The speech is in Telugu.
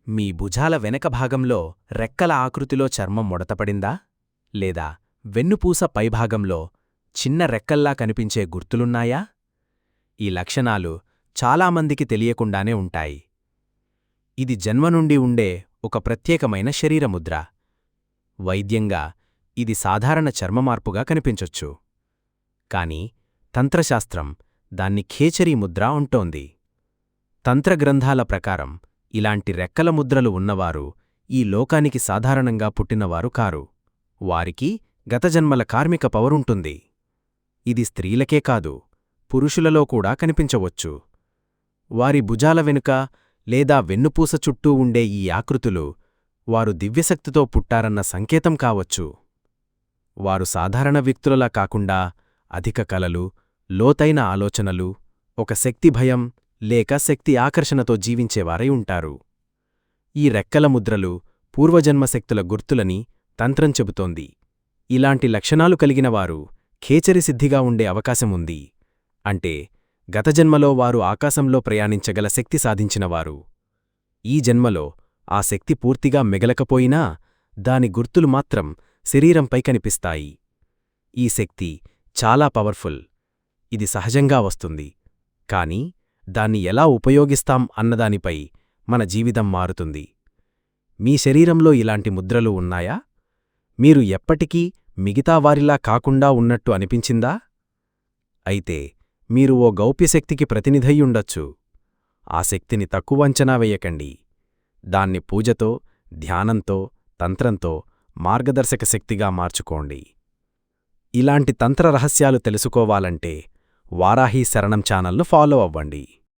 మీ భుజాల వెనక భాగంలో రెక్కల ఆకృతిలో చర్మం ముడతపడిందా? లేదా వెన్నుపూస పైభాగంలో చిన్న రెక్కల్లా కనిపించే గుర్తులున్నాయా? ఈ లక్షణాలు చాలామందికి తెలియకుండానే ఉంటాయి. ఇది జన్మనుండి ఉండే ఒక ప్రత్యేకమైన శరీరముద్ర. వైద్యంగా ఇది సాధారణ చర్మమార్పుగా కనిపించొచ్చు. కాని తంత్రశాస్త్రం దాన్ని ఖేచరీ ముద్ర అంటోంది. తంత్రగ్రంథాల ప్రకారం ఇలాంటి రెక్కల ముద్రలు ఉన్నవారు ఈ లోకానికి సాధారణంగా పుట్టినవారు కారు. వారికి గతజన్మల కార్మిక పవరుంటుంది. ఇది స్త్రీలకే కాదు, పురుషులలో కూడా కనిపించవచ్చు. వారి భుజాల వెనుక లేదా వెన్నుపూస చుట్టూ ఉండే ఈ ఆకృతులు వారు దివ్యశక్తితో పుట్టారన్న సంకేతం కావచ్చు. వారు సాధారణ వ్యక్తులలా కాకుండా అధిక కలలు, లోతైన ఆలోచనలు, ఒక శక్తి భయం లేక శక్తి ఆకర్షణతో జీవించేవారై ఉంటారు. ఈ రెక్కల ముద్రలు పూర్వజన్మశక్తుల గుర్తులని తంత్రం చెబుతోంది. ఇలాంటి లక్షణాలు కలిగినవారు ఖేచరిసిద్ధిగా ఉండే అవకాశముంది. అంటే గతజన్మలో వారు ఆకాశంలో ప్రయాణించగల శక్తి సాధించినవారు. ఈ జన్మలో ఆ శక్తి పూర్తిగా మిగలకపోయినా దాని గుర్తులు మాత్రం శరీరంపై కనిపిస్తాయి. ఈ శక్తి చాలా పవర్ఫుల్. ఇది సహజంగా వస్తుంది. కాని దాన్ని ఎలా ఉపయోగిస్తాం అన్నదానిపై మన జీవితం మారుతుంది. మీ శరీరంలో ఇలాంటి ముద్రలు ఉన్నాయా? మీరు ఎప్పటికీ మిగతా వారిలా కాకుండా ఉన్నట్టు అనిపించిందా? అయితే మీరు ఓ గౌప్యశక్తికి ప్రతినిధయ్యుండొచ్చు. ఆ శక్తిని తక్కువ అంచనా వెయ్యకండి. దాన్ని పూజతో, ధ్యానంతో, తంత్రంతో మార్గదర్శక శక్తిగా మార్చుకోండి. ఇలాంటి తంత్ర రహస్యాలు తెలుసుకోవాలంటే వారాహి శరణం ఛానల్ను ఫాలో అవ్వండి.